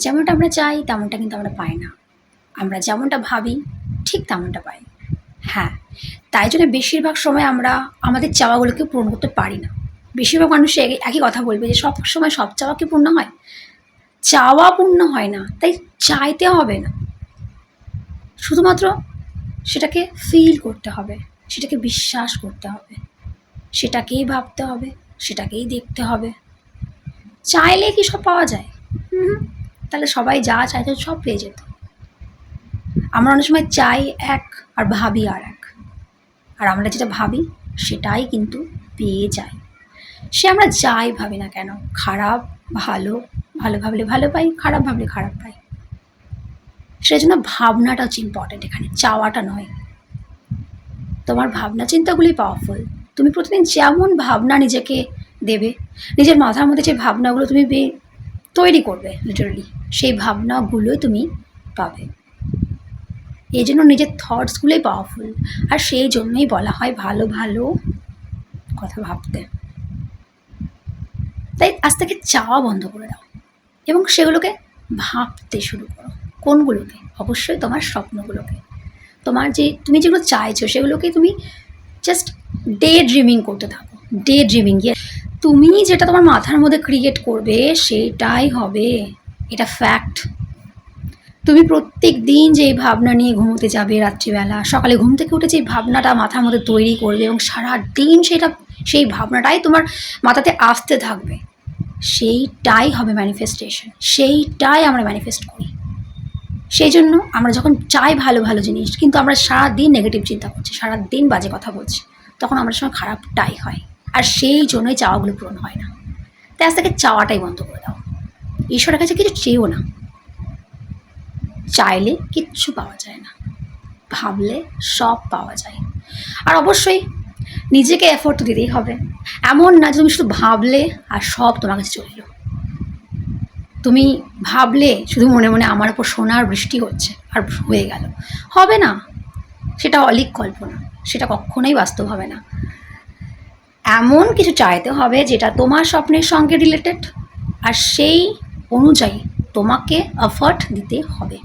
যেমনটা আমরা চাই তেমনটা কিন্তু আমরা পাই না, আমরা যেমনটা ভাবি ঠিক তেমনটা পাই। হ্যাঁ, তাই জন্য বেশিরভাগ সময় আমরা আমাদের চাওয়াগুলোকে পূরণ করতে পারি না। বেশিরভাগ মানুষ একই কথা বলবে যে সব সময় সব চাওয়া কি পূর্ণ হয়? চাওয়া পূর্ণ হয় না, তাই চাইতে হবে না, শুধুমাত্র সেটাকে ফিল করতে হবে, সেটাকে বিশ্বাস করতে হবে, সেটাকেই ভাবতে হবে, সেটাকেই দেখতে হবে। চাইলে কি সব পাওয়া যায়? তাহলে সবাই যা চাইতো সব পেয়ে যেত। আমরা অনেক সময় চাই এক আর ভাবি আর এক, আর আমরা যেটা ভাবি সেটাই কিন্তু পেয়ে যাই। সে আমরা যাই ভাবি না কেন, খারাপ ভালো, ভালো ভাবলে ভালো পাই, খারাপ ভাবলে খারাপ পাই। সেই জন্য ভাবনাটা হচ্ছে ইম্পর্টেন্ট এখানে, চাওয়াটা নয়। তোমার ভাবনা চিন্তাগুলি পাওয়ারফুল। তুমি প্রতিদিন যেমন ভাবনা নিজেকে দেবে, নিজের মাথার মধ্যে যে ভাবনাগুলো তুমি তৈরি করবে লিটারালি, সেই ভাবনাগুলোই তুমি পাবে। এই জন্য নিজের থটসগুলোই পাওয়ারফুল, আর সেই জন্যই বলা হয় ভালো ভালো কথা ভাবতে। তাই আজ থেকে চাওয়া বন্ধ করে দাও এবং সেগুলোকে ভাবতে শুরু করো। কোনগুলোকে? অবশ্যই তোমার স্বপ্নগুলোকে, তোমার তুমি যেগুলো চাইছো সেগুলোকে তুমি জাস্ট ডে ড্রিমিং করতে থাকো। ডে ড্রিমিং, তুমি যেটা তোমার মাথার মধ্যে ক্রিয়েট করবে সেটাই হবে, এটা ফ্যাক্ট। তুমি প্রত্যেক দিন যে ভাবনা নিয়ে ঘুমোতে যাবে রাত্রিবেলা, সকালে ঘুম থেকে উঠে যে ভাবনাটা মাথার মধ্যে তৈরি করবে এবং সারা দিন সেই ভাবনাটাই তোমার মাথাতে আসতে থাকবে, সেইটাই হবে ম্যানিফেস্টেশন, সেইটাই আমরা ম্যানিফেস্ট করি। সেই জন্য আমরা যখন চাই ভালো ভালো জিনিস, কিন্তু আমরা সারাদিন নেগেটিভ চিন্তা করছি, সারাদিন বাজে কথা বলছি, তখন আমাদের সঙ্গে খারাপটাই হয়, আর সেই জন্যই চাওয়াগুলো পূরণ হয় না। তাই আজ থেকে চাওয়াটাই বন্ধ করে দাও। ঈশ্বরের কাছে কিছু চেয়েও না, চাইলে কিচ্ছু পাওয়া যায় না, ভাবলে সব পাওয়া যায়। আর অবশ্যই নিজেকে এফোর্ট তো দিতেই হবে। এমন না যে তুমি শুধু ভাবলে আর সব তোমার কাছে চলে এলো। তুমি ভাবলে শুধু মনে মনে আমার ওপর সোনার বৃষ্টি হচ্ছে আর হয়ে গেল, হবে না। সেটা অলীক কল্পনা, সেটা কখনোই বাস্তব হবে না। এমন কিছু চাইতে হবে যেটা তোমার স্বপ্নের সঙ্গে রিলেটেড, আর সেই অনুযায়ী তোমাকে এফোর্ট দিতে হবে।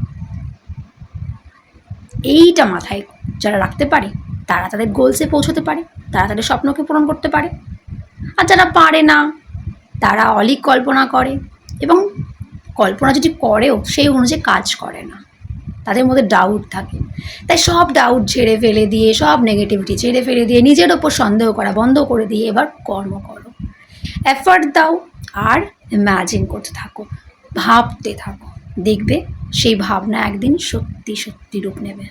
এইটা মাথায় যারা রাখতে পারে তারা তাদের গোলসে পৌঁছতে পারে, তারা তাদের স্বপ্নকে পূরণ করতে পারে। আর যারা পারে না তারা অলীক কল্পনা করে, এবং কল্পনা যদি করেও সেই অনুযায়ী কাজ করে না, তাদের মধ্যে ডাউট থাকে। তাই সব ডাউট ঝেড়ে ফেলে দিয়ে, সব নেগেটিভিটি ঝেড়ে ফেলে দিয়ে, নিজের ওপর সন্দেহ করা বন্ধ করে দিয়ে এবার কর্ম করো, এফর্ট দাও, আর ইম্যাজিন করতে থাকো, ভাবতে থাকো। দেখবে সেই ভাবনা একদিন সত্যি সত্যি রূপ নেবে।